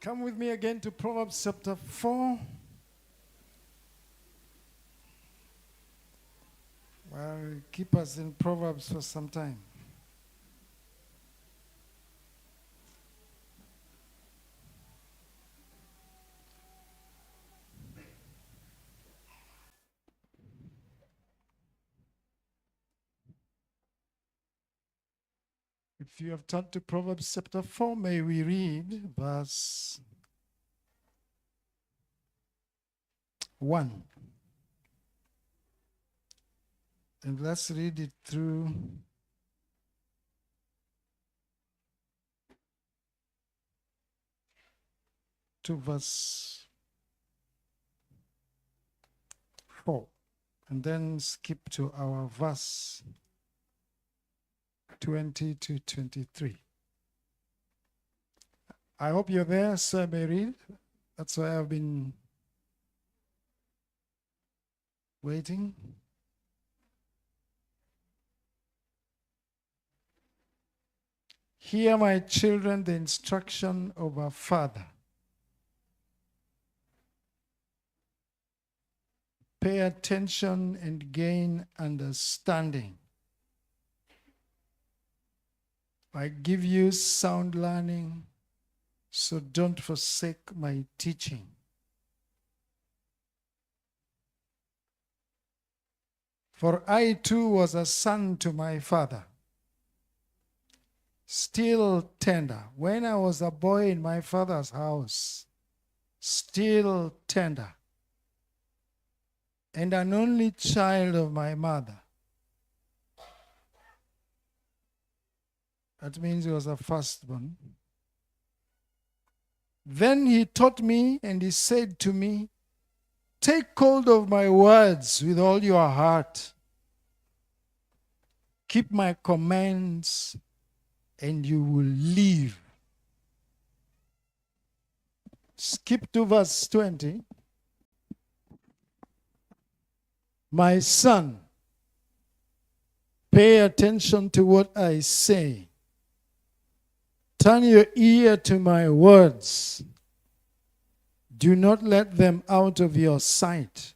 Come with me again to Proverbs chapter 4. Well, keep us in Proverbs for some time. If you have turned to Proverbs chapter 4, may we read verse 1. And let's read it through to verse 4. And then skip to our verse 20 to 23. I hope you're there, so I may read. That's why I've been waiting. Hear, my children, the instruction of our Father. Pay attention and gain understanding. I give you sound learning, so don't forsake my teaching. For I too was a son to my father, still tender. When I was a boy in my father's house, still tender, and an only child of my mother. That means he was a firstborn. Then he taught me, and he said to me, take hold of my words with all your heart. Keep my commands, and you will live. Skip to verse 20. My son, pay attention to what I say. Turn your ear to my words. Do not let them out of your sight.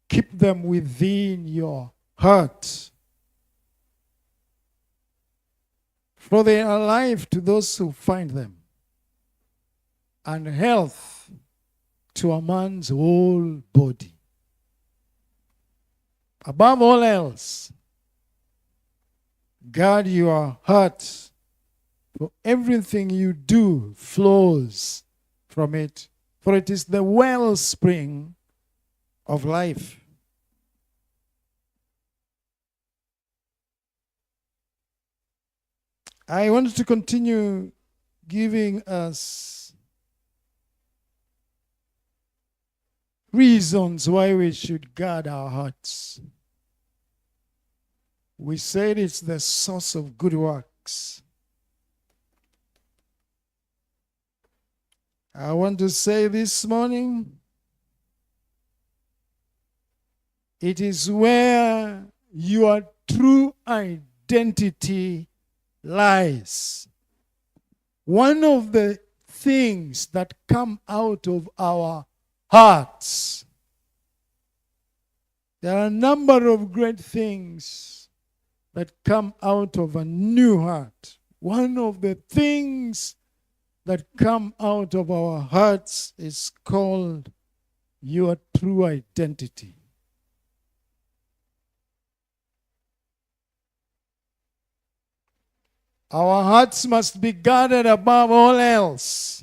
Keep them within your heart. For they are life to those who find them, and health to a man's whole body. Above all else, guard your heart, for everything you do flows from it, for it is the wellspring of life. I want to continue giving us reasons why we should guard our hearts. We said it's the source of good works. I want to say this morning, it is where your true identity lies. One of the things that come out of our hearts, there are a number of great things that come out of a new heart. One of the things that come out of our hearts is called your true identity. Our hearts must be guarded above all else,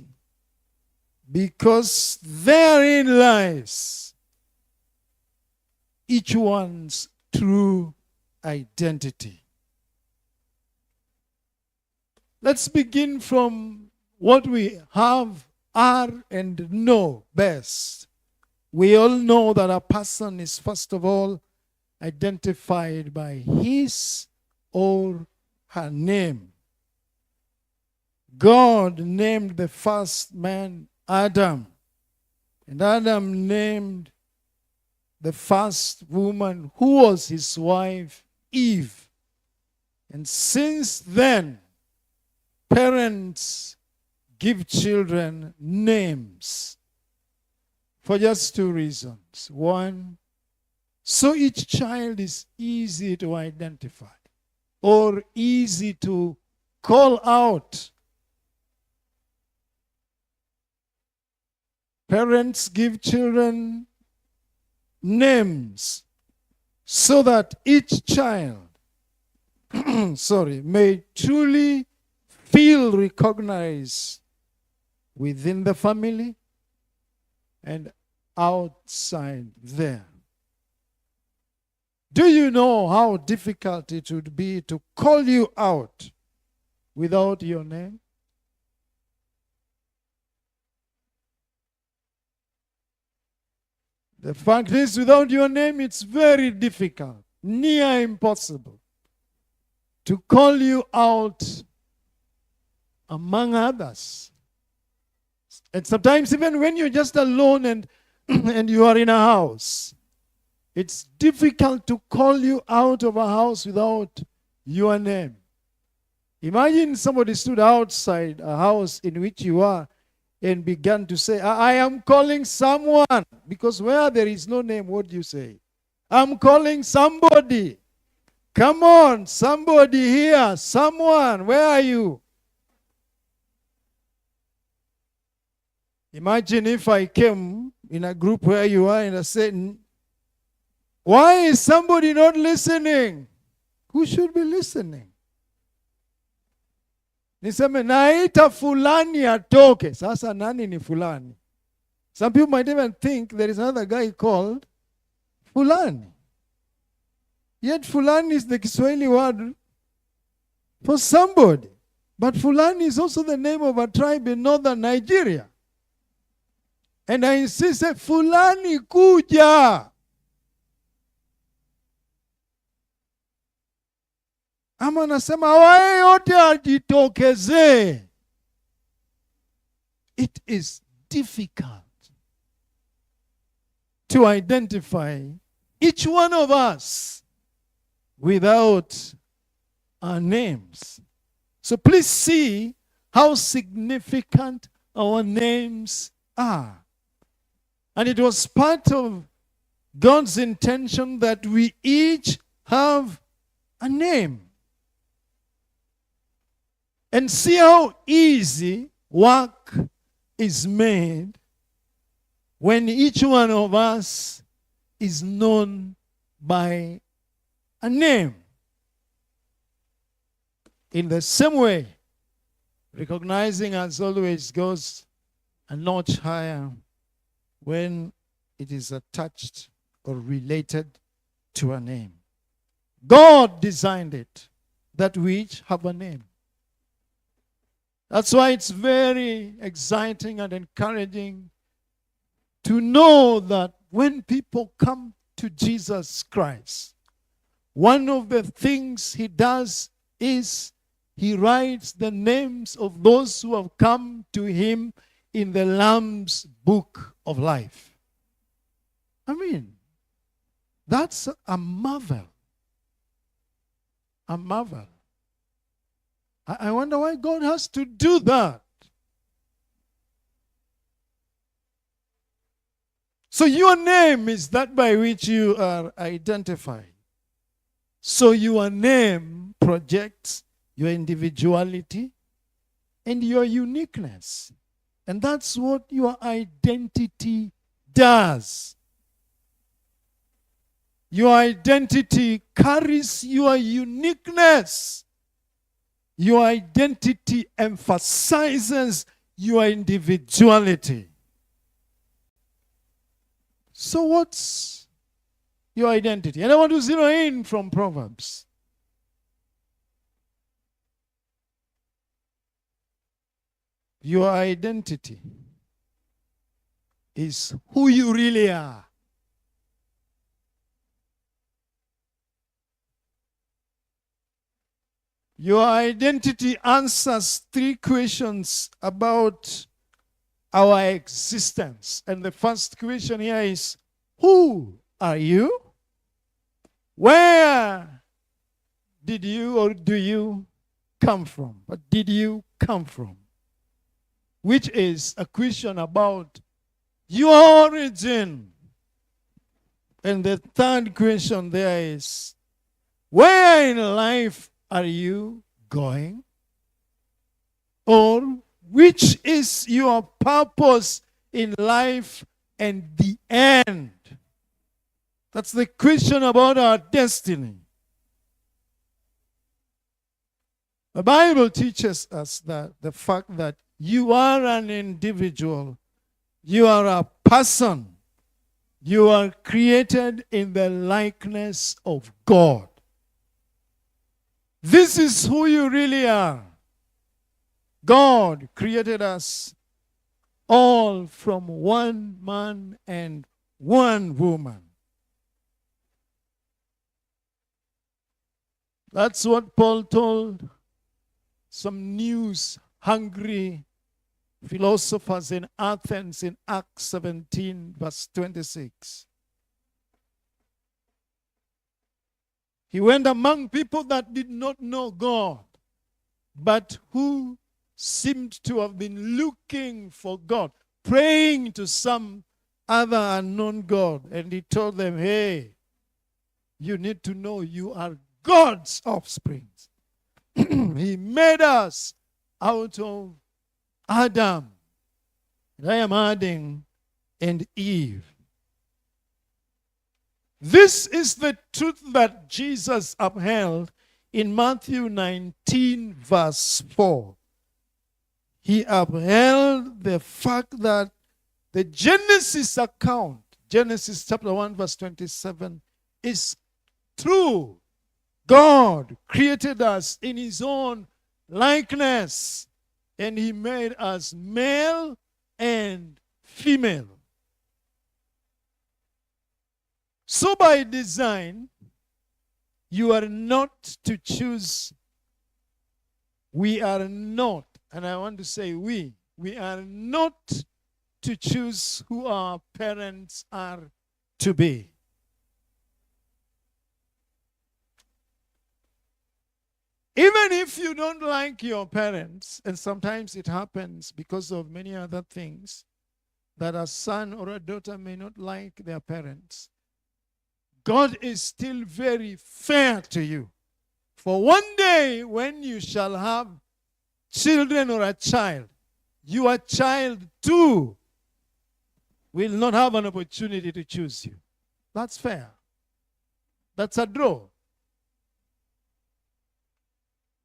because therein lies each one's true identity. Let's begin from what we have, are, and know best. We all know that a person is first of all identified by his or her name. God named the first man Adam, and Adam named the first woman who was his wife Eve. And since then, parents give children names for just two reasons. One, so each child is easy to identify or easy to call out. Parents give children names so that each child may truly feel recognized within the family and outside there. Do you know how difficult it would be to call you out without your name? The fact is, without your name, it's very difficult, near impossible, to call you out among others. And sometimes even when you're just alone and, and you are in a house, it's difficult to call you out of a house without your name. Imagine somebody stood outside a house in which you are and began to say, I am calling someone. Because where there is no name, what do you say? I'm calling somebody. Come on, somebody here. Someone, where are you? Imagine if I came in a group where you are and I said, why is somebody not listening? Who should be listening? Niseme naita fulani atoke. Sasa nani ni fulani? Some people might even think there is another guy called fulani. Yet fulani is the Kiswahili word for somebody. But fulani is also the name of a tribe in northern Nigeria. And I insist, fulani kuja. Ama nasema wae yote ajitokeze. It is difficult to identify each one of us without our names. So please see how significant our names are. And it was part of God's intention that we each have a name. And see how easy work is made when each one of us is known by a name. In the same way, recognizing as always goes a notch higher when it is attached or related to a name. God designed it that we each have a name. That's why it's very exciting and encouraging to know that when people come to Jesus Christ, one of the things he does is he writes the names of those who have come to him in the Lamb's book of life. I mean, that's a marvel. A marvel. I wonder why God has to do that. So your name is that by which you are identified. So your name projects your individuality and your uniqueness. And that's what your identity does. Your identity carries your uniqueness. Your identity emphasizes your individuality. So what's your identity? And I want to zero in from Proverbs. Your identity is who you really are. Your identity answers three questions about our existence. And the first question here is, who are you? Where did you or do you come from? What did you come from? which is a question about your origin. And the third question there is, where in life are you going? Or which is your purpose in life and the end? That's the question about our destiny. The Bible teaches us that the fact that you are an individual, you are a person, you are created in the likeness of God. This is who you really are. God created us all from one man and one woman. That's what Paul told some news-hungry philosophers in Athens in Acts 17, verse 26. He went among people that did not know God, but who seemed to have been looking for God, praying to some other unknown God. And he told them, hey, you need to know you are God's offspring. He made us out of Adam. And I am adding, and Eve. This is the truth that Jesus upheld in Matthew 19, verse 4. He upheld the fact that the Genesis account, Genesis chapter 1, verse 27, is true. God created us in his own likeness, and he made us male and female. So by design, you are not to choose. We are not, and I want to say we are not to choose who our parents are to be. Even if you don't like your parents, and sometimes it happens because of many other things, that a son or a daughter may not like their parents, God is still very fair to you. For one day when you shall have children or a child, your child too will not have an opportunity to choose you. That's fair. That's a draw.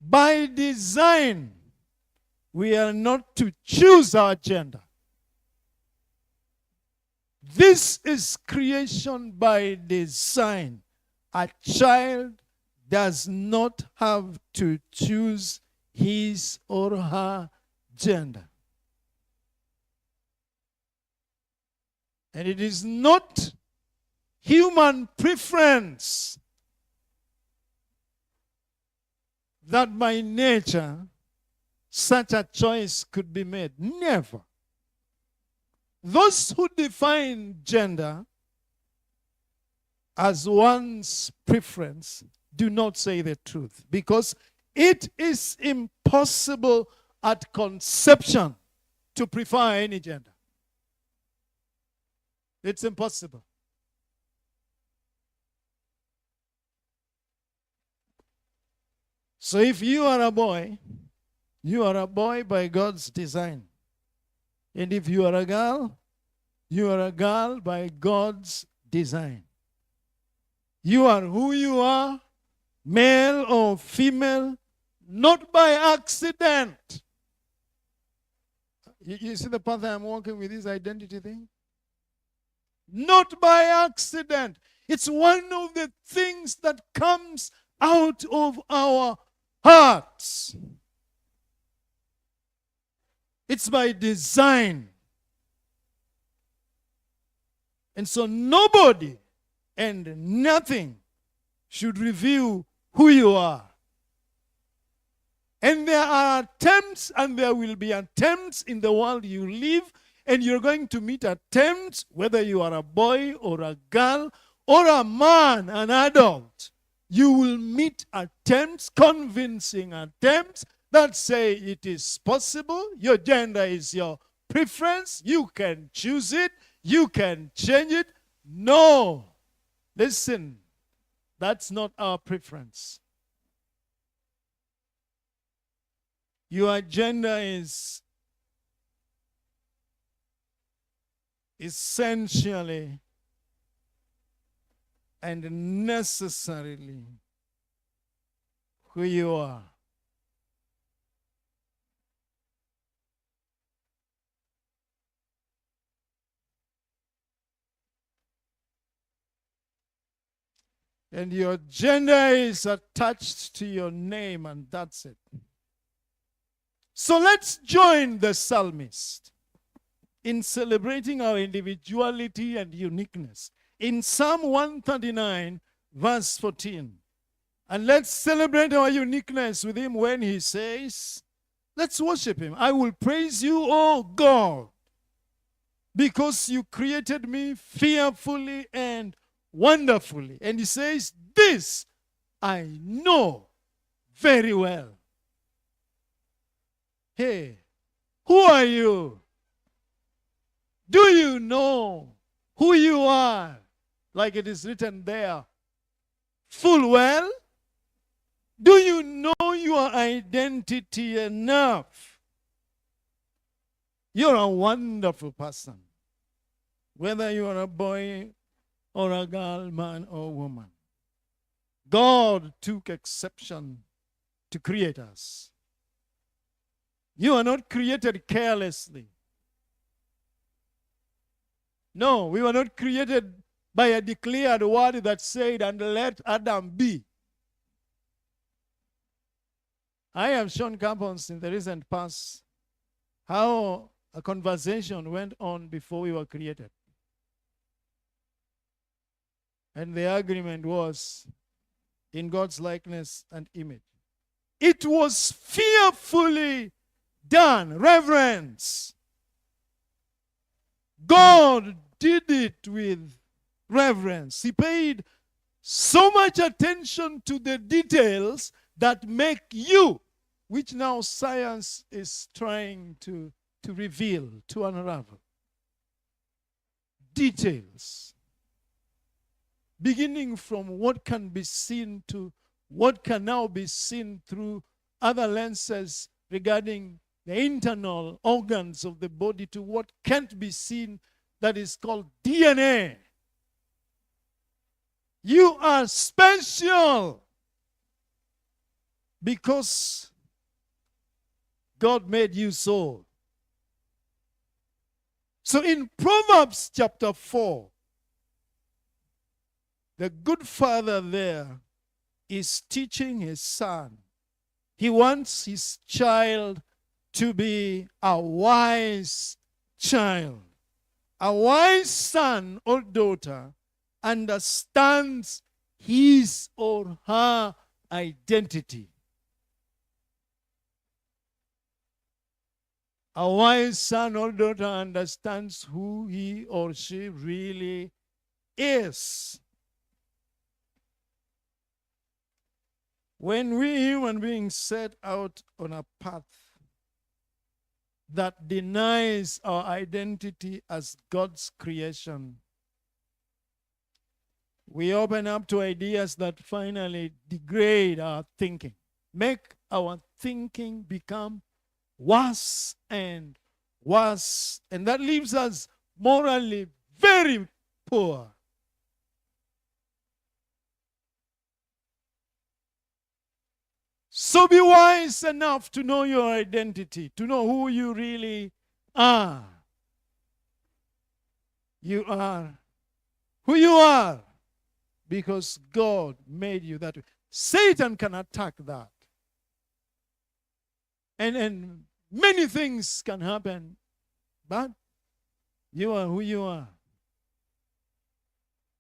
By design, we are not to choose our gender. This is creation by design. A child does not have to choose his or her gender. And it is not human preference that by nature such a choice could be made. Never. Those who define gender as one's preference do not say the truth, because it is impossible at conception to prefer any gender. It's impossible. So if you are a boy by God's design. And if you are a girl by God's design. You are who you are, male or female, not by accident. You see the path I'm walking with, this identity thing? Not by accident. It's one of the things that comes out of our hearts. It's by design. And so nobody and nothing should reveal who you are. And there are attempts, and there will be attempts in the world you live, and you're going to meet attempts, whether you are a boy or a girl or a man, an adult. You will meet attempts, convincing attempts, that say it is possible. Your gender is your preference. You can choose it. You can change it. No. Listen, that's not our preference. Your gender is essentially and necessarily who you are. And your gender is attached to your name, and that's it. So let's join the psalmist in celebrating our individuality and uniqueness. In Psalm 139, verse 14. And let's celebrate our uniqueness with him when he says, let's worship him. I will praise you, O God, because you created me fearfully and wonderfully. And he says, this I know very well. Hey, who are you? Do you know who you are? Like it is written there. Full well? Do you know your identity enough? You're a wonderful person. Whether you are a boy or a girl, man or woman. God took exception to create us. You are not created carelessly. No, we were not created by a declared word that said, and let Adam be. I have shown couples in the recent past how a conversation went on before we were created. And the agreement was in God's likeness and image. It was fearfully done. Reverence. God did it with reverence. He paid so much attention to the details that make you, which now science is trying to reveal, to unravel. Details. Beginning from what can be seen to what can now be seen through other lenses regarding the internal organs of the body to what can't be seen, that is called DNA. You are special because God made you so. So in Proverbs chapter 4, the good father there is teaching his son. He wants his child to be a wise child. A wise son or daughter understands his or her identity. A wise son or daughter understands who he or she really is. When we human beings set out on a path that denies our identity as God's creation, we open up to ideas that finally degrade our thinking, make our thinking become worse and worse, and that leaves us morally very poor. So be wise enough to know your identity, to know who you really are. You are who you are because God made you that way. Satan can attack that. And many things can happen, but you are who you are.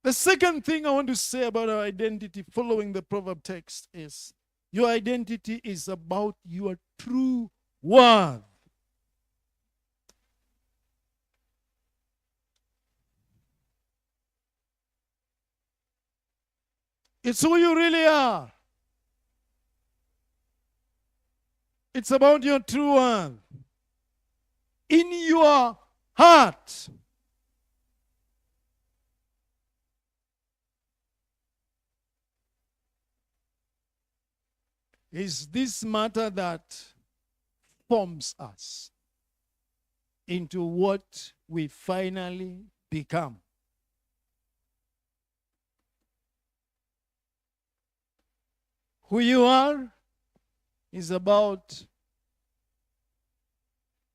The second thing I want to say about our identity following the proverb text is your identity is about your true worth. It's who you really are. It's about your true worth. In your heart. Is this matter that forms us into what we finally become. Who you are is about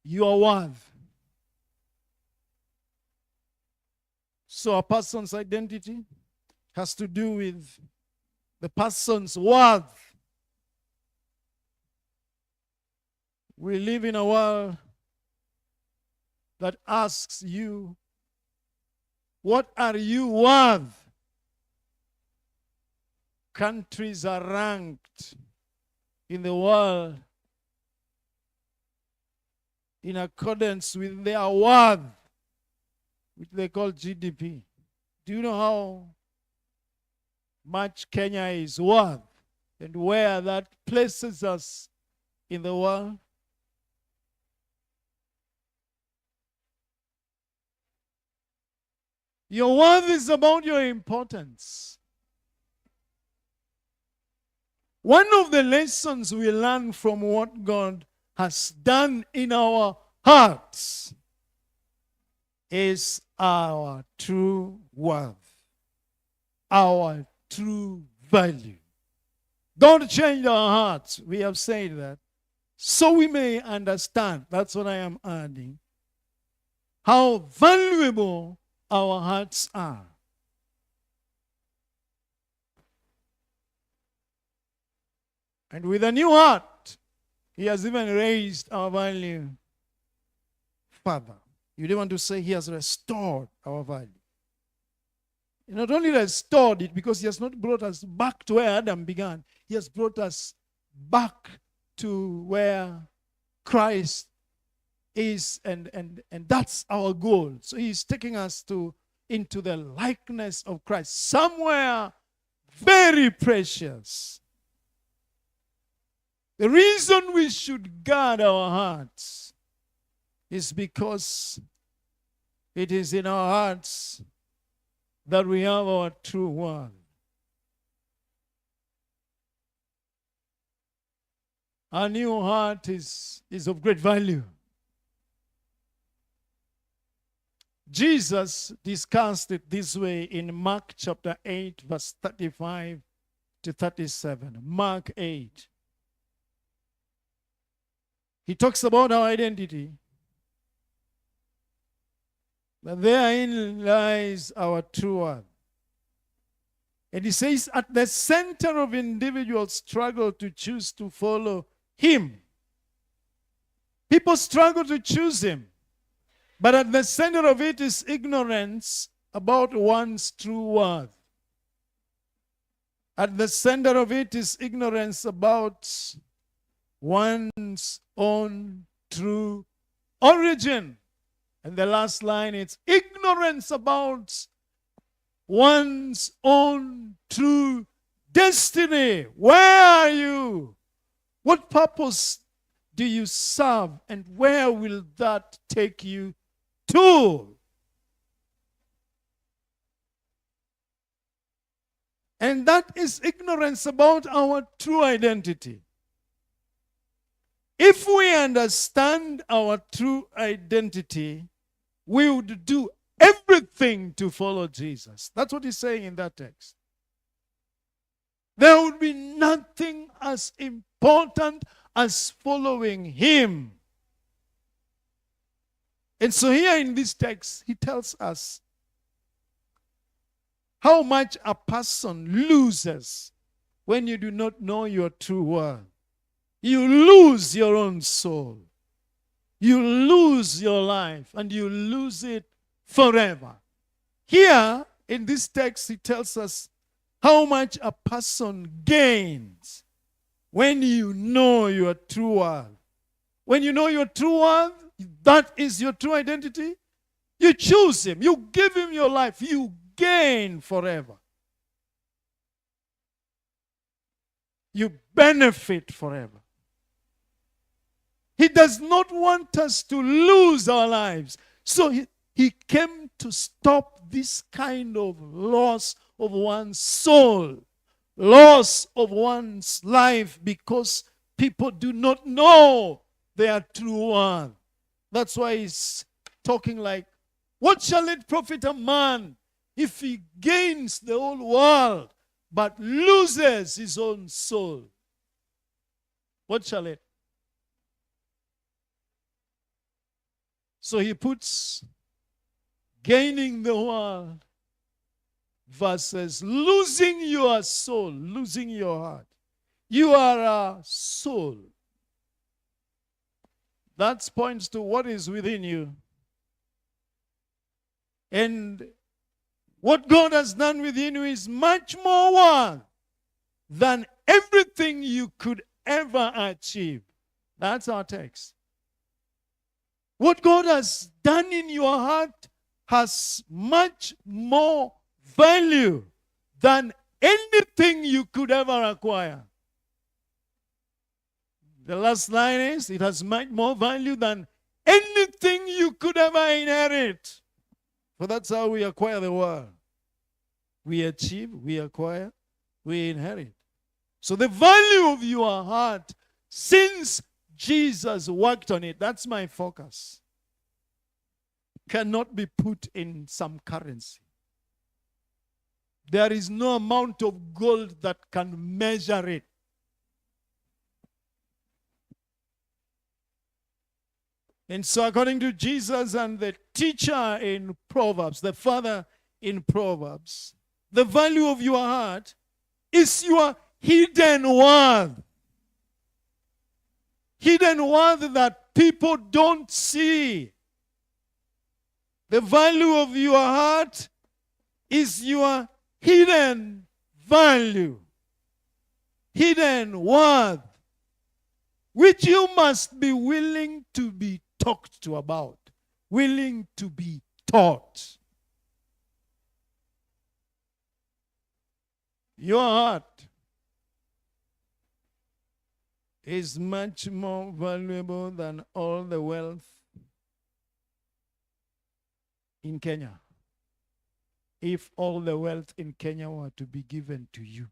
your worth. So a person's identity has to do with the person's worth. We live in a world that asks you, what are you worth? Countries are ranked in the world in accordance with their worth, which they call GDP. Do you know how much Kenya is worth and where that places us in the world? Your worth is about your importance. One of the lessons we learn from what God has done in our hearts is our true worth, our true value. God changed our hearts. We have said that. So we may understand, that's what I am adding, how valuable our hearts are. And with a new heart, He has even raised our value further. You don't want to say He has restored our value. He not only restored it because He has not brought us back to where Adam began, He has brought us back to where Christ is, and that's our goal. So He's taking us into the likeness of Christ, somewhere very precious. The reason we should guard our hearts is because it is in our hearts that we have our true worth. Our new heart is of great value. Jesus discussed it this way in Mark chapter 8, verse 35 to 37. Mark 8. He talks about our identity. But therein lies our true worth. And he says, at the center of individual struggle to choose to follow Him. People struggle to choose Him. But at the center of it is ignorance about one's true worth. At the center of it is ignorance about one's own true origin. And the last line, it's ignorance about one's own true destiny. Where are you? What purpose do you serve? And where will that take you to? And that is ignorance about our true identity. If we understand our true identity, we would do everything to follow Jesus. That's what he's saying in that text. There would be nothing as important as following Him. And so here in this text, he tells us how much a person loses when you do not know your true worth. You lose your own soul. You lose your life, and you lose it forever. Here in this text, he tells us how much a person gains when you know your true worth. When you know your true worth, that is your true identity. You choose Him. You give Him your life. You gain forever. You benefit forever. He does not want us to lose our lives. So he came to stop this kind of loss of one's soul, loss of one's life, because people do not know their true worth. That's why he's talking like, what shall it profit a man if he gains the whole world but loses his own soul? What shall it? So he puts gaining the world versus losing your soul, losing your heart. You are a soul. That points to what is within you. And what God has done within you is much more worth than everything you could ever achieve. That's our text. What God has done in your heart has much more value than anything you could ever acquire. The last line is, it has much more value than anything you could ever inherit. For that's how we acquire the world. We achieve, we acquire, we inherit. So the value of your heart, since Jesus worked on it, that's my focus, cannot be put in some currency. There is no amount of gold that can measure it. And so according to Jesus and the teacher in Proverbs, the father in Proverbs, the value of your heart is your hidden worth. Hidden worth that people don't see. The value of your heart is your hidden value, hidden worth, which you must be willing to be talked to about, willing to be taught. Your heart is much more valuable than all the wealth in Kenya. If all the wealth in Kenya were to be given to you,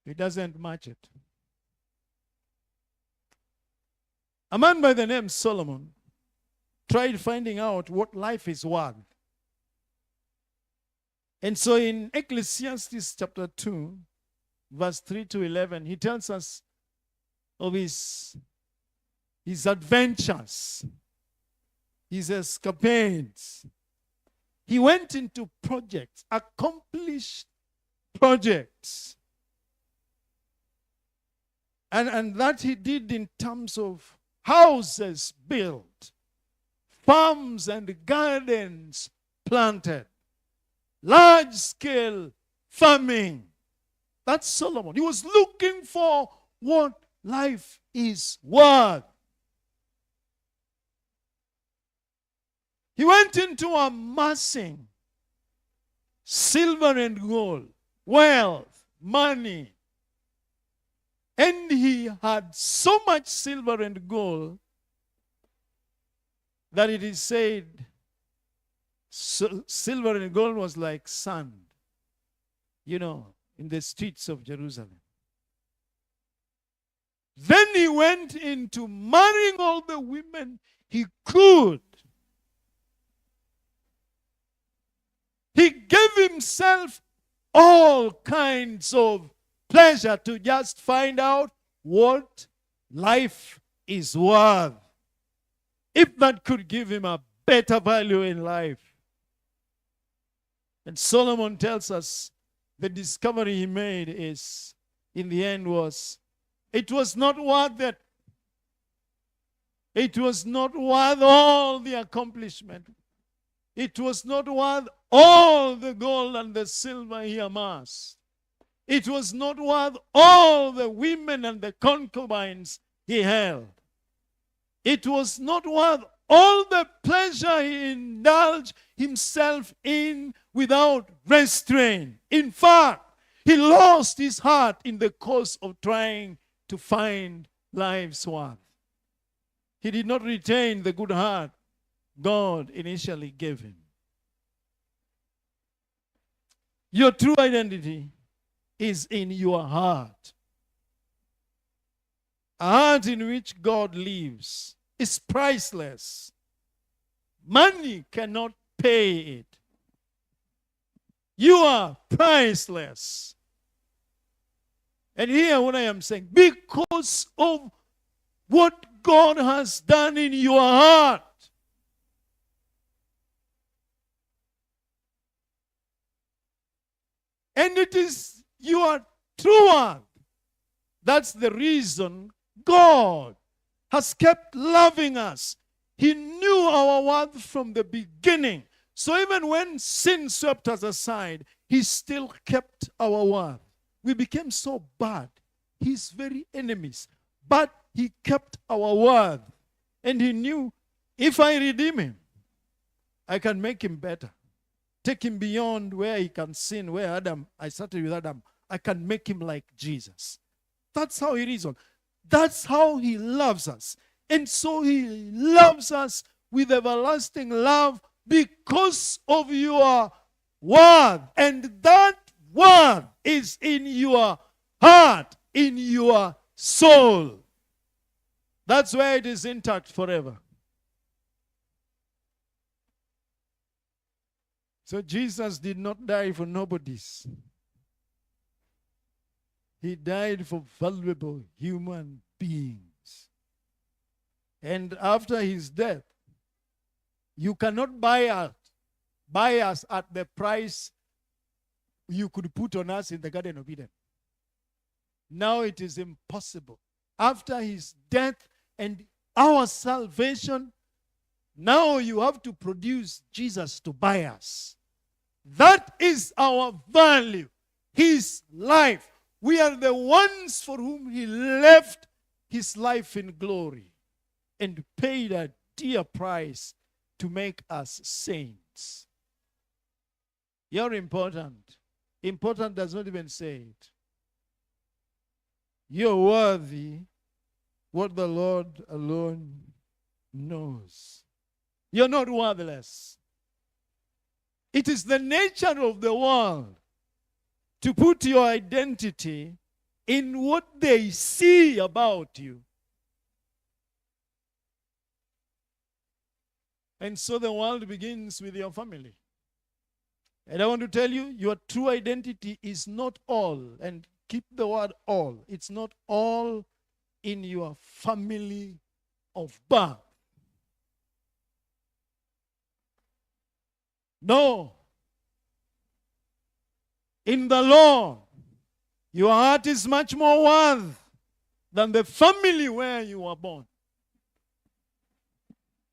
it doesn't match it. A man by the name Solomon tried finding out what life is worth. And so in Ecclesiastes chapter 2, verse 3 to 11, he tells us of his adventures, his escapades. He went into projects, accomplished projects. And that he did in terms of houses built, farms and gardens planted, large-scale farming. That's Solomon. He was looking for what life is worth. He went into amassing silver and gold, wealth, money. And he had so much silver and gold that it is said silver and gold was like sand, in the streets of Jerusalem. Then he went into marrying all the women he could. He gave himself all kinds of pleasure to just find out what life is worth. If that could give him a better value in life. And Solomon tells us the discovery he made is, in the end, it was not worth it. It was not worth all the accomplishment. It was not worth all the gold and the silver he amassed. It was not worth all the women and the concubines he held. It was not worth all the pleasure he indulged himself in without restraint. In fact, He lost his heart in the course of trying to find life's worth. He did not retain the good heart God initially gave him. Your true identity is in your heart. A heart in which God lives is priceless. Money cannot pay it. You are priceless. And here what I am saying, because of what God has done in your heart, and it is your true worth. That's the reason God has kept loving us. He knew our worth from the beginning. So even when sin swept us aside, He still kept our worth. We became so bad, His very enemies. But He kept our worth. And He knew, if I redeem him, I can make him better. Take him beyond where he can sin, where I started with Adam. I can make him like Jesus. That's how He reasoned. That's how He loves us. And so He loves us with everlasting love because of your word. And that word is in your heart, in your soul. That's where it is intact forever. So Jesus did not die for nobodies. He died for valuable human beings. And after His death, you cannot buy us at the price you could put on us in the Garden of Eden. Now it is impossible. After His death and our salvation, now you have to produce Jesus to buy us. That is our value, His life. We are the ones for whom He left His life in glory and paid a dear price to make us saints. You're important. Important does not even say it. You're worthy. What the Lord alone knows. You're not worthless. It is the nature of the world to put your identity in what they see about you. And so the world begins with your family. And I want to tell you, your true identity is not all, and keep the word all. It's not all in your family of birth. No. In the Lord, your heart is much more worth than the family where you were born.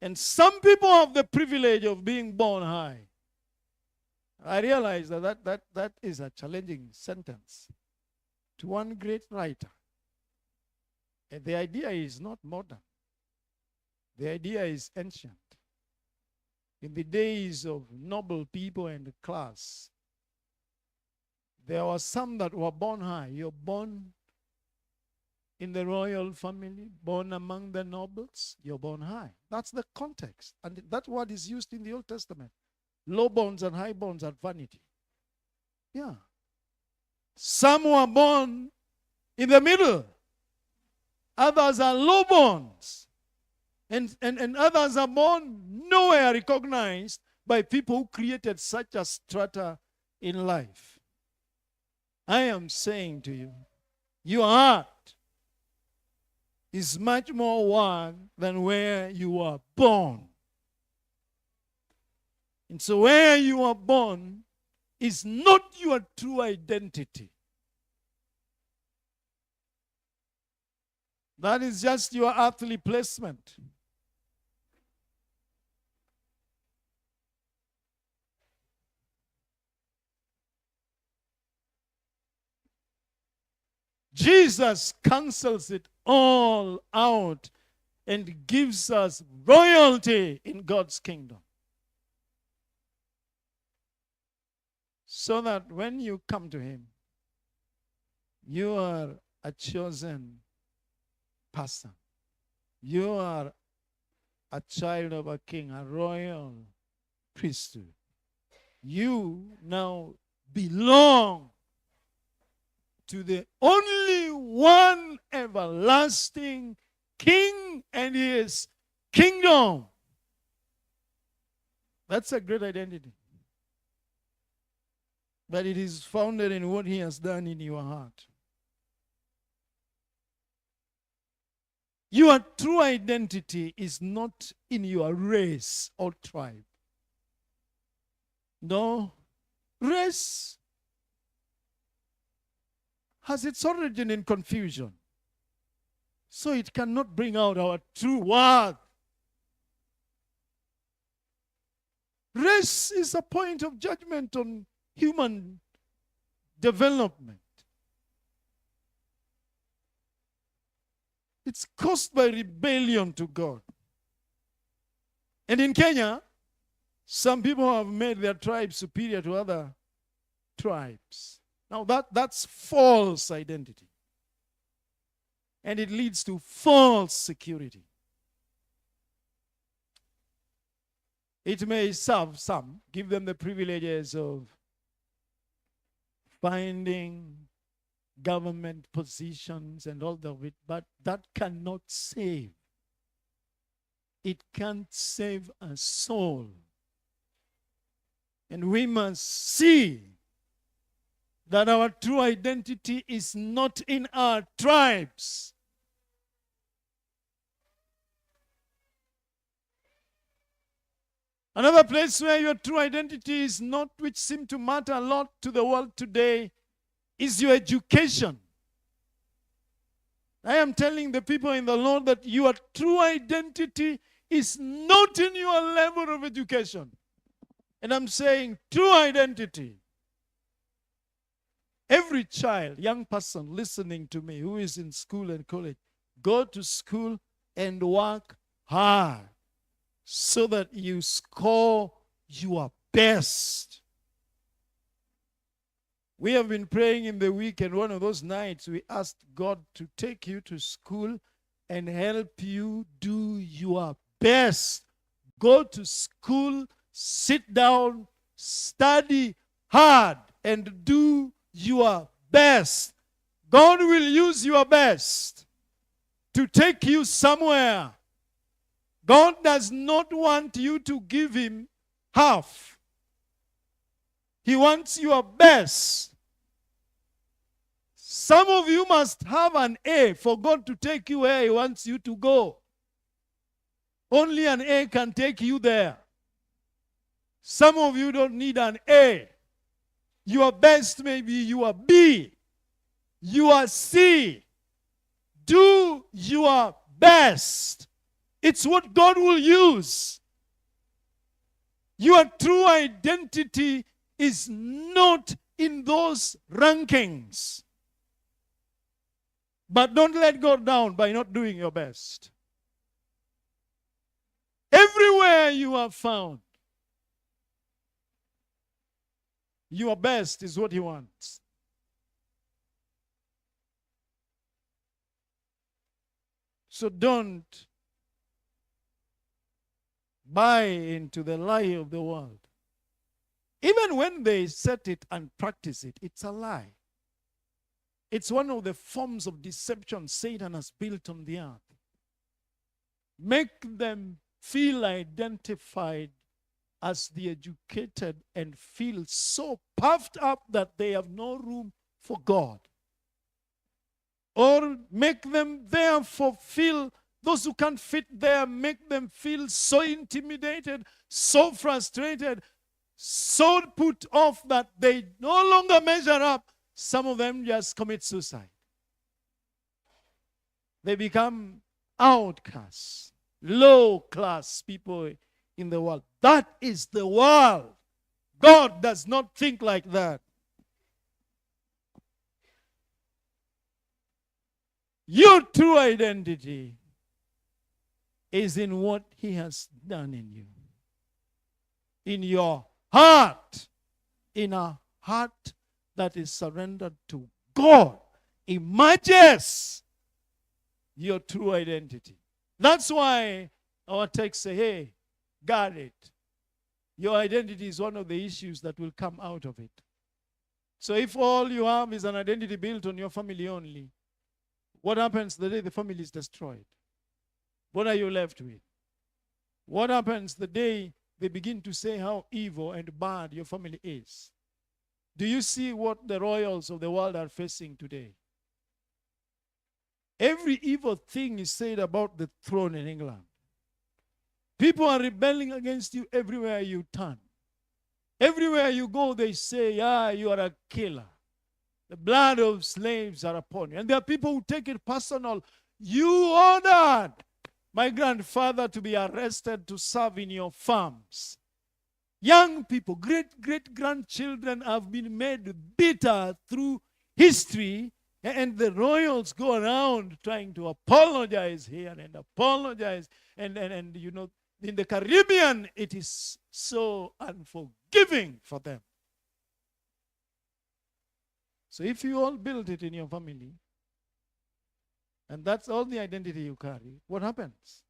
And some people have the privilege of being born high. I realize that is a challenging sentence to one great writer. And the idea is not modern. The idea is ancient. In the days of noble people and class, there were some that were born high. You're born in the royal family, born among the nobles, you're born high. That's the context. And that word is used in the Old Testament. Low-borns and high-borns are vanity. Yeah. Some were born in the middle. Others are low-borns. And others are born nowhere recognized by people who created such a strata in life. I am saying to you, your heart is much more one than where you were born. And so where you were born is not your true identity. That is just your earthly placement. Jesus cancels it all out and gives us royalty in God's kingdom. So that when you come to Him, You are a chosen person. You are a child of a king, a royal priesthood. You now belong to the only one everlasting King and his kingdom. That's a great identity. But it is founded in what he has done in your heart. Your true identity is not in your race or tribe. No, race has its origin in confusion. So it cannot bring out our true worth. Race is a point of judgment on human development. It's caused by rebellion to God. And in Kenya, some people have made their tribe superior to other tribes. Now that's false identity. And it leads to false security. It may serve some, give them the privileges of finding government positions and all of it, but that cannot save. It can't save a soul. And we must see that our true identity is not in our tribes. Another place where your true identity is not, which seems to matter a lot to the world today, is your education. I am telling the people in the Lord that your true identity is not in your level of education. And I'm saying true identity. Every child, young person listening to me who is in school and college, go to school and work hard so that you score your best. We have been praying in the week, and one of those nights we asked God to take you to school and help you do your best. Go to school, sit down, study hard, and do your best. God will use your best to take you somewhere. God does not want you to give him half. He wants your best. Some of you must have an A for God to take you where he wants you to go. Only an A can take you there. Some of you don't need an A. Your best may be your B, your C. Do your best. It's what God will use. Your true identity is not in those rankings. But don't let God down by not doing your best. Everywhere you are found, your best is what he wants. So don't buy into the lie of the world. Even when they set it and practice it, it's a lie. It's one of the forms of deception Satan has built on the earth. Make them feel identified as the educated and feel so puffed up that they have no room for God. Or make them therefore feel, those who can't fit there, make them feel so intimidated, so frustrated, so put off that they no longer measure up. Some of them just commit suicide. They become outcasts, low-class people in the world. That is the world. God does not think like that. Your true identity is in what he has done in you. In your heart. In a heart that is surrendered to God emerges your true identity. That's why our text say, hey, guard it. Your identity is one of the issues that will come out of it. So if all you have is an identity built on your family only, what happens the day the family is destroyed? What are you left with? What happens the day they begin to say how evil and bad your family is? Do you see what the royals of the world are facing today? Every evil thing is said about the throne in England. People are rebelling against you everywhere you turn. Everywhere you go, they say, you are a killer. The blood of slaves are upon you. And there are people who take it personal. You ordered my grandfather to be arrested to serve in your farms. Young people, great-grandchildren have been made bitter through history, and the royals go around trying to apologize here and apologize. And you know, in the Caribbean, it is so unforgiving for them. So if you all build it in your family, and that's all the identity you carry, what happens?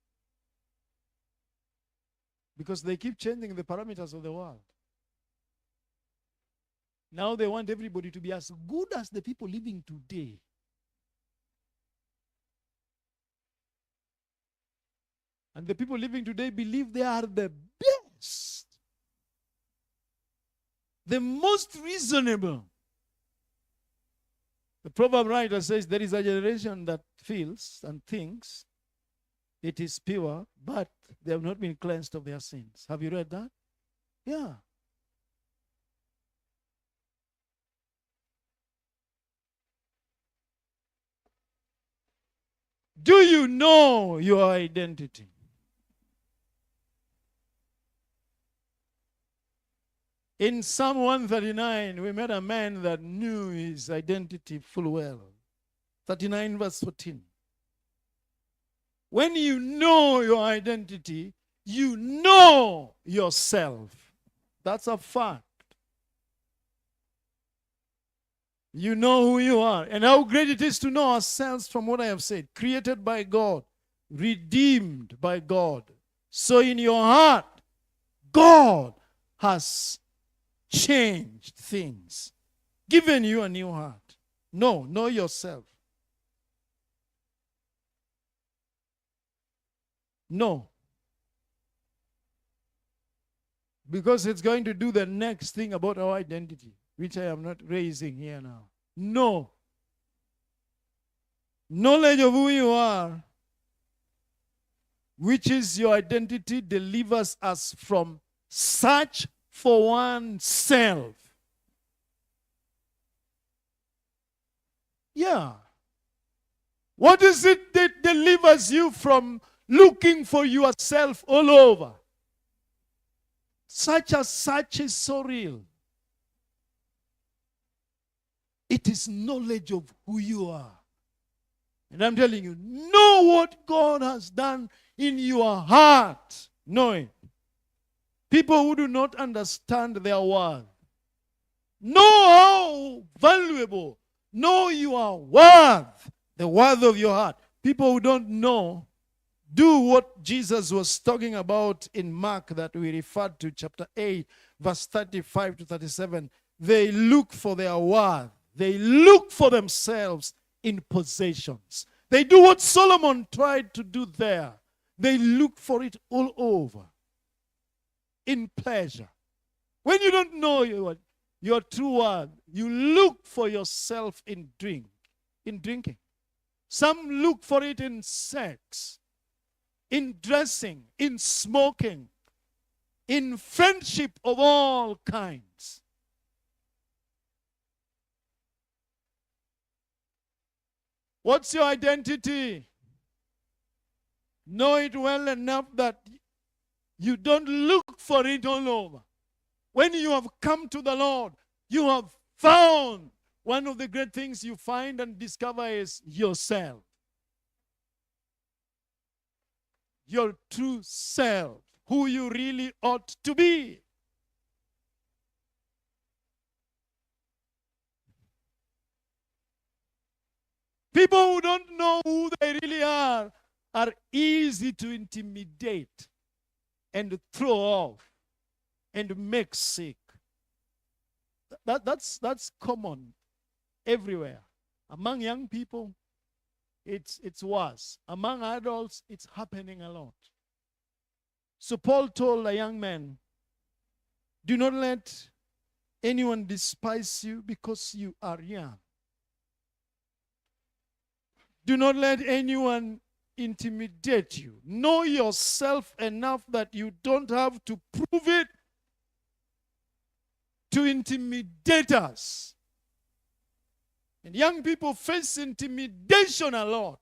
Because they keep changing the parameters of the world. Now they want everybody to be as good as the people living today. And the people living today believe they are the best, the most reasonable. The proverb writer says there is a generation that feels and thinks it is pure, but they have not been cleansed of their sins. Have you read that? Yeah. Do you know your identity? In Psalm 139, we met a man that knew his identity full well. 39 verse 14. When you know your identity, you know yourself. That's a fact. You know who you are. And how great it is to know ourselves from what I have said. Created by God. Redeemed by God. So in your heart, God has changed things. Given you a new heart. Know yourself. No. Because it's going to do the next thing about our identity, which I am not raising here now. No. Knowledge of who you are, which is your identity, delivers us from search for oneself. Yeah. What is it that delivers you from looking for yourself all over? Such is so real. It is knowledge of who you are. And I'm telling you, know what God has done in your heart. Know it. People who do not understand their worth. Know how valuable. Know your worth. The worth of your heart. People who don't know do what Jesus was talking about in Mark that we referred to, chapter 8, verse 35 to 37. They look for their worth. They look for themselves in possessions. They do what Solomon tried to do there. They look for it all over. In pleasure. When you don't know your true worth, you look for yourself in drinking. Some look for it in sex, in dressing, in smoking, in friendship of all kinds. What's your identity? Know it well enough that you don't look for it all over. When you have come to the Lord, you have found one of the great things you find and discover is yourself. Your true self, who you really ought to be. People who don't know who they really are easy to intimidate and throw off and make sick. That's common everywhere. Among young people, it's worse. Among adults, it's happening a lot. So Paul told a young man, do not let anyone despise you because you are young. Do not let anyone intimidate you. Know yourself enough that you don't have to prove it to intimidate us. And young people face intimidation a lot.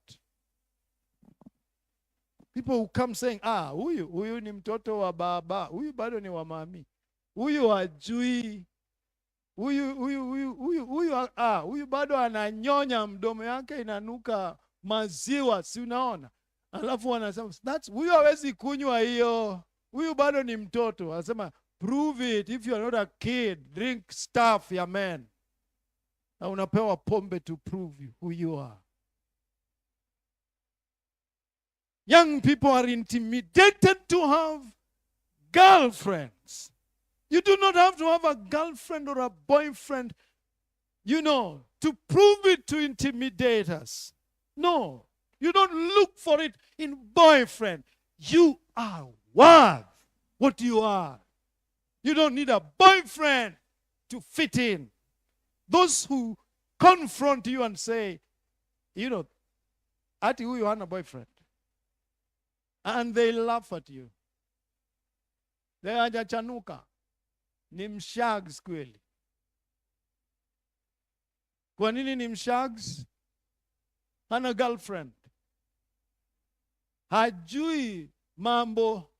People who come saying, huyu ni mtoto wa baba, huyu bado ni wa mami, huyu hajui, huyu bado ananyonya, mdomo yake inanuka maziwa, si unaona? Alafu wanasema huyu hawezi kunywa hiyo, huyu bado ni mtoto. Anasema prove it. If you are not a kid, drink stuff ya men. Na unapewa pombe to prove who you are. Young people are intimidated to have girlfriends. You do not have to have a girlfriend or a boyfriend, to prove it to intimidate us. No, you don't look for it in boyfriend. You are worth what you are. You don't need a boyfriend to fit in. Those who confront you and say, ati huyu hana boyfriend. And they laugh at you. They hajachanuka. Ni mshags kweli. Kwa nini ni mshags? Hana girlfriend. Hajui mambo.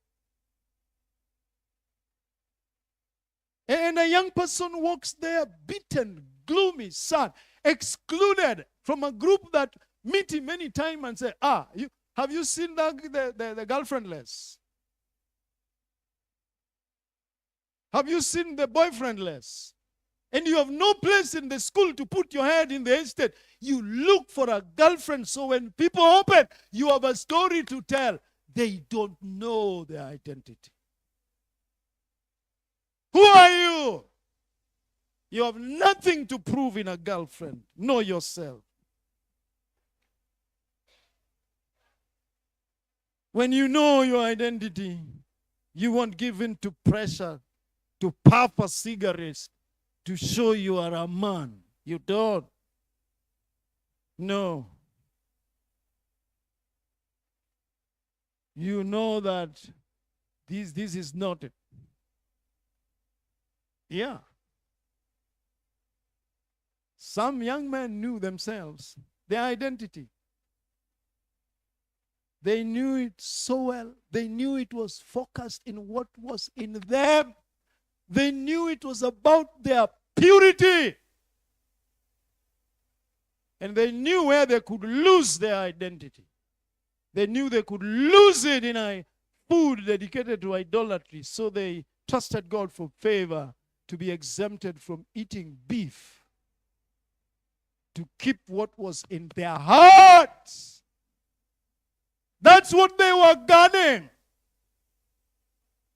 And a young person walks there beaten, gloomy, sad, excluded from a group that meet him many times and say, have you seen the girlfriendless? Have you seen the boyfriendless? And you have no place in the school to put your head in the estate. You look for a girlfriend, so when people open, you have a story to tell. They don't know their identity. Who are you? You have nothing to prove in a girlfriend. Know yourself. When you know your identity, you won't give in to pressure to puff a cigarette to show you are a man. You don't. No. You know that this is not it. Yeah. Some young men knew themselves, their identity. They knew it so well. They knew it was focused in what was in them. They knew it was about their purity. And they knew where they could lose their identity. They knew they could lose it in a food dedicated to idolatry. So they trusted God for favor to be exempted from eating beef, to keep what was in their hearts. That's what they were gunning.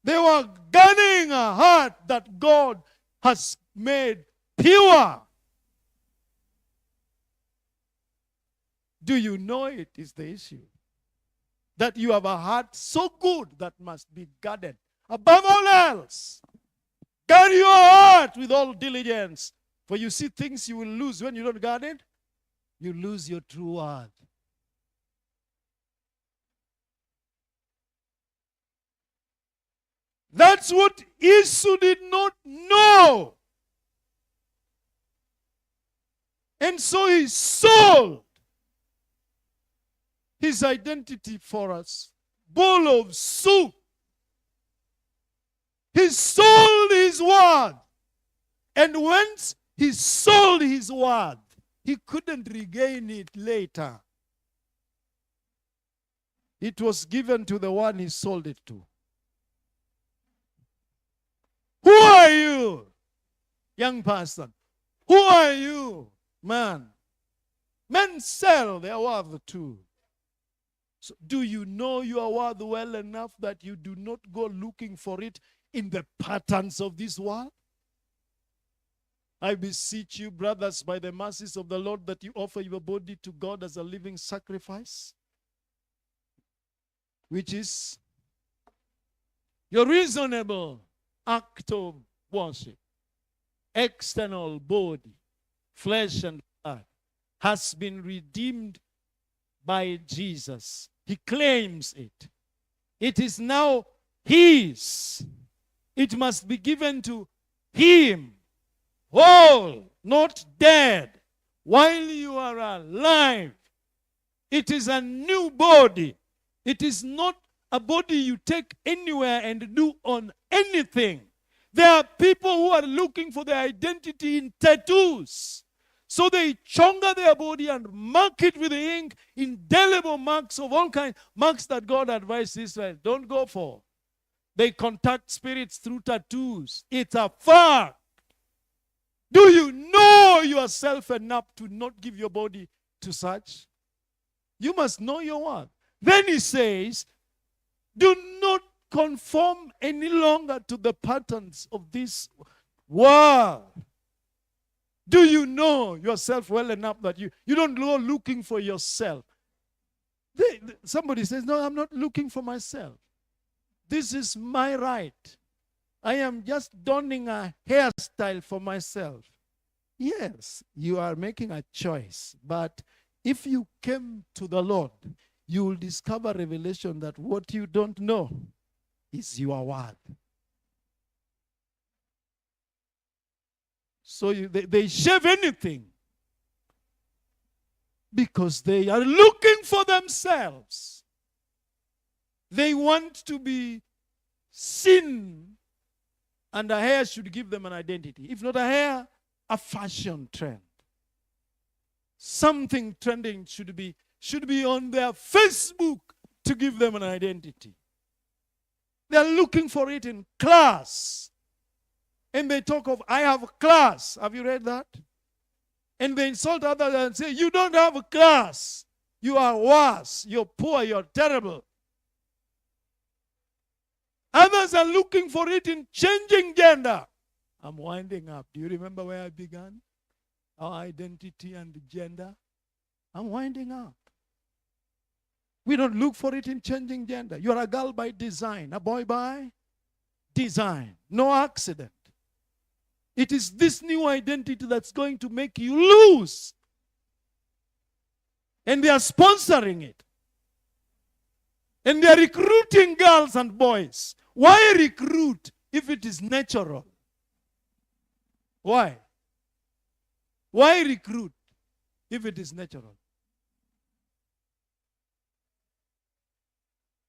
They were gunning a heart that God has made pure. Do you know it is the issue? That you have a heart so good that must be guarded. Above all else, guard your heart with all diligence. For you see things you will lose when you don't guard it. You lose your true worth. That's what Esau did not know. And so he sold his identity for us. Bowl of soup. He sold his word. And once he sold his word, he couldn't regain it later. It was given to the one he sold it to. Who are you, young person? Who are you, man? Men sell their worth too. So do you know your worth well enough that you do not go looking for it in the patterns of this world? I beseech you, brothers, by the mercies of the Lord, that you offer your body to God as a living sacrifice, which is your reasonable act of worship. External body, flesh and blood, has been redeemed by Jesus. He claims it. It is now his. It must be given to him, whole, not dead, while you are alive. It is a new body. It is not a body you take anywhere and do on anything. There are people who are looking for their identity in tattoos. So they chonga their body and mark it with the ink, indelible marks of all kinds, marks that God advised Israel, don't go for. They contact spirits through tattoos. It's a fact. Do you know yourself enough to not give your body to such? You must know your worth. Then he says, do not conform any longer to the patterns of this world. Do you know yourself well enough that you don't go looking for yourself? Somebody says, no, I'm not looking for myself. This is my right. I am just donning a hairstyle for myself. Yes, you are making a choice. But if you came to the Lord, you will discover revelation that what you don't know is your worth. So they shave anything because they are looking for themselves. They want to be seen, and a hair should give them an identity. If not a hair, a fashion trend. Something trending should be on their Facebook to give them an identity. They are looking for it in class. And they talk of, I have a class. Have you read that? And they insult others and say, you don't have a class. You are worse. You're poor. You're terrible. Others are looking for it in changing gender. I'm winding up. Do you remember where I began? Our identity and gender. I'm winding up. We don't look for it in changing gender. You're a girl by design, a boy by design. No accident. It is this new identity that's going to make you lose. And they are sponsoring it. And they are recruiting girls and boys. Why recruit if it is natural? Why? Why recruit if it is natural?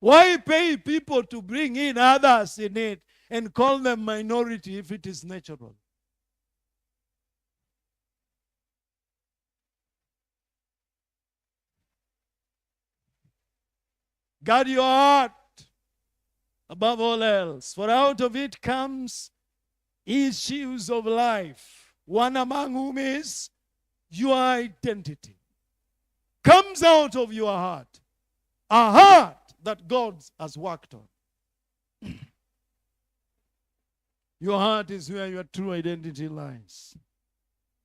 Why pay people to bring in others in it and call them minority if it is natural? Guard your heart above all else, for out of it comes issues of life, one among whom is your identity. Comes out of your heart, a heart that God has worked on. Your heart is where your true identity lies.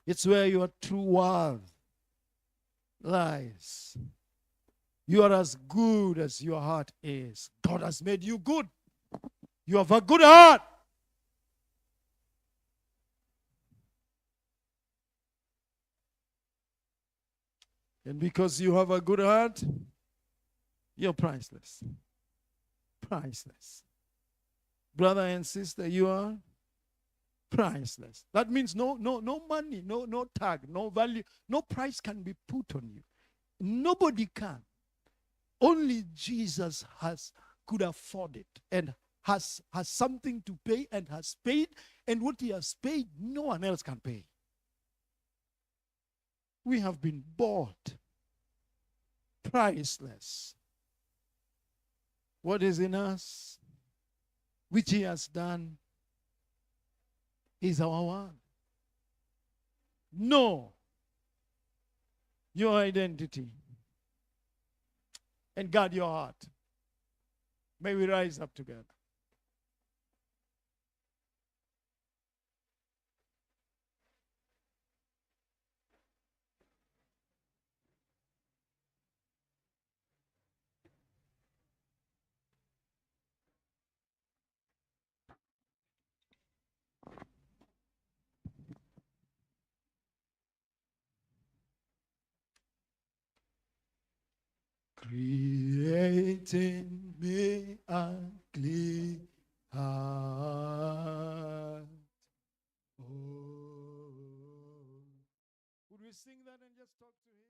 It's where your true worth lies. You are as good as your heart is. God has made you good. You have a good heart. And because you have a good heart, you're priceless. Priceless. Brother and sister, you are priceless. That means no money, no tag, no value, no price can be put on you. Nobody can. Only Jesus could afford it and has something to pay and has paid. And what he has paid, no one else can pay. We have been bought. Priceless. What is in us, which he has done, is our one. No. your identity and guard your heart. May we rise up together. Create in me a clean heart. Oh. Would we sing that and just talk to him?